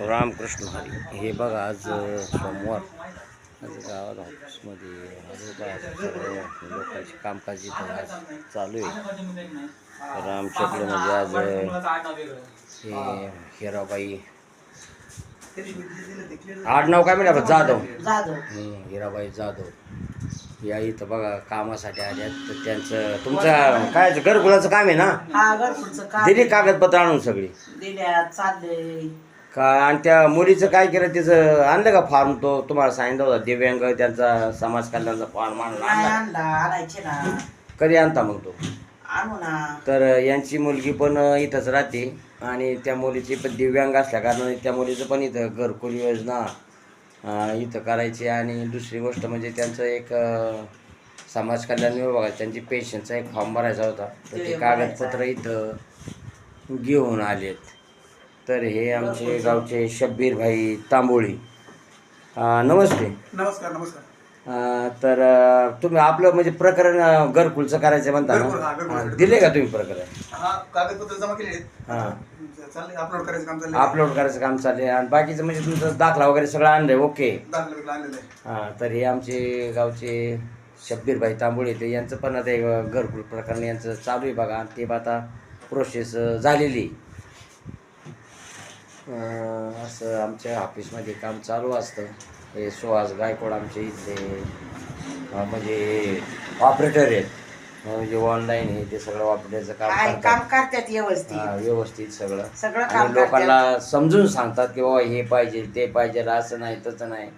रामकृष्ण हरी. हे बघा आज सोमवार. आज गावात ऑफिसमध्ये सर्व लोकांची कामकाज इथं आज चालू आहे. तर आमच्याकडे म्हणजे आज हे हिराबाई आडनाव काय म्हणजे जाधव हिराबाई जाधव या इथं बघा कामासाठी आल्यात. तर त्यांचं तुमचं काय घरकुलाचं काम आहे ना? दिली कागदपत्र आणून सगळी का? आणि त्या मुलीचं काय केलं तिचं आणलं का फॉर्म? तो तुम्हाला सांगितलं होता दिव्यांग त्यांचा समाज कल्याणचा फॉर्म आणला. कधी आणता मग तो? तर यांची मुलगी पण इथंच राहते आणि त्या मुलीची पण दिव्यांग असल्या कारण त्या मुलीचं पण इथं घरकुल योजना इथं करायची. आणि दुसरी गोष्ट म्हणजे त्यांचं एक समाज कल्याण विभागात त्यांची पेन्शनचा एक फॉर्म भरायचा होता. तर ते कागदपत्र इथं घेऊन आलेत. तर हे आमचे गावचे शब्बीर भाई तांबोळी. नमस्ते. नमस्कार. नमस्कार. तर तुम्ही आपलं म्हणजे प्रकरण घरकुलचं करायचं म्हणता ना? दिले का तुम्ही प्रकरण? कागदपत्र जमा केले. हां, चालले अपलोड करायचं काम चाललंय. अपलोड करायचं काम चालले. आणि बाकीचं म्हणजे तुमचं दाखला वगैरे सगळं आणलंय? ओके. दाखला आणलेलं आहे. हां, तर हे आमचे गावचे शब्बीर भाई तांबोळी ते यांचं पण आता घरकुल प्रकरण यांचं चालू आहे बघा. ते आता प्रोसेस झालेली. असं आमच्या ऑफिसमध्ये काम चालू असतं. हे सुहास गायकवाड आमचे इथले म्हणजे ऑपरेटर आहेत. म्हणजे ऑनलाईन हे ते सगळं ऑपरेटरचं काम करतात व्यवस्थित सगळं. काम आणि लोकांना समजून सांगतात की बाबा हे पाहिजे ते पाहिजे, असं नाही तसं नाही.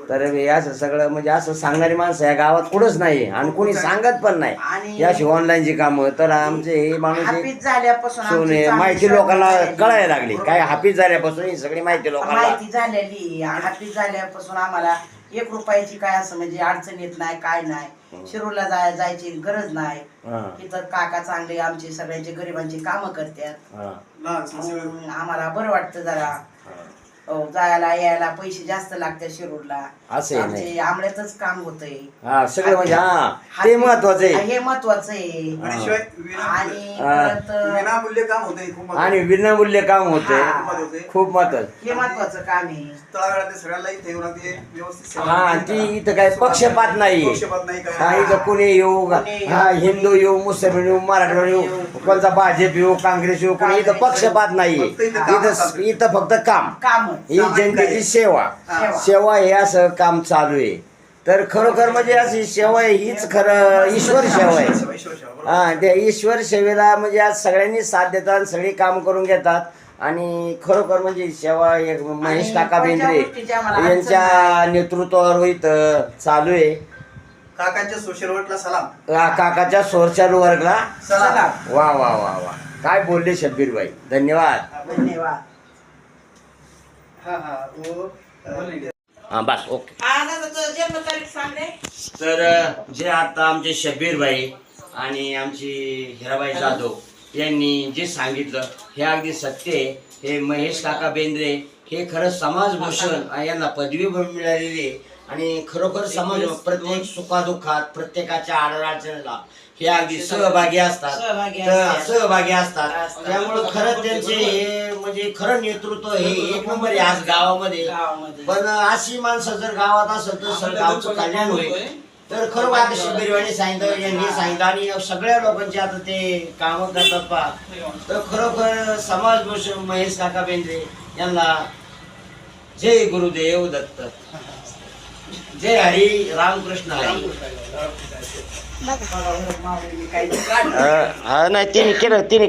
तर हे असं सगळं म्हणजे असं सांगणारी माणसं या गावात कुठंच नाही आणि कोणी सांगत पण नाही याशी ऑनलाईनची कामं. तर आमचे हे माणूस माहिती लोकांना कळायला लागली. काय हाफिज झाल्यापासून ही सगळी माहिती लोकांना माहिती झालेली. हाफिज झाल्यापासून आम्हाला 1 रुपयाची काय असं म्हणजे अडचण येत नाही, काय नाही. शिरूरला जायची गरज नाही. इथं काका चांगले आमचे सगळ्यांचे गरिबांची कामं करतात. आम्हाला बरं वाटतं जरा. जायला यायला पैसे जास्त लागतात शिरूरला. असं आमल्यातच काम होतंय सगळं म्हणजे ते महत्वाचं आहे. हे महत्वाचं आहे. आणि विनामूल्य काम होते. खूप महत्वाचं हे महत्वाचं काम आहे. ती इथं काय पक्षपात नाही. इथं कुणी येऊ, हिंदू येऊ, मुस्लिम येऊ, मराठा येऊ, कोणता भाजप येऊ, काँग्रेस येऊ, कोणी इथं पक्षपात नाहीये. इथं फक्त काम ही जनतेची सेवा हे असं काम चालू आहे. तर खरोखर म्हणजे अशी सेवा आहे हीच खरं ईश्वर सेवा आहे. त्या ईश्वर सेवेला म्हणजे आज सगळ्यांनी साथ देतात, सगळी काम करून घेतात. आणि खरोखर म्हणजे सेवा एक महेश काका बेंद्रे यांच्या नेतृत्वावर इथं चालू आहे. काकांच्या सोशल वर्कला सलाम. काकाच्या सोशल वर्कला सलाम. वा वा वा वा, काय बोलले शब्बीर भाई. धन्यवाद. हा बस ओके. तर जे आता आमचे शब्बीर भाई आणि आमची हिराबाई जाधव यांनी जे सांगितलं हे अगदी सत्य आहे. हे महेश काका बेंद्रे हे खरं समाजभूषण यांना पदवी मिळालेली आहे. आणि खरोखर समाज प्रत्येक सुखादुःखात प्रत्येकाच्या अडचणीला हे अगदी सहभागी असतात. त्यामुळं खरं त्यांचे हे म्हणजे खरं नेतृत्व हे 1 नंबर आहे आज गावामध्ये. पण अशी माणसं जर गावात असेल तर गावचं कल्याण होईल. तर खरं आता शब्बीरवाणी सांगितलं, यांनी सांगितलं आणि सगळ्या लोकांचे आता ते कामं करतात पहा. तर खरोखर समाजभूषण महेश काका बेंद्रे यांना जय गुरुदेव दत्त. जय हरी. रामकृष्ण हरी. नाही तिने केलं तिने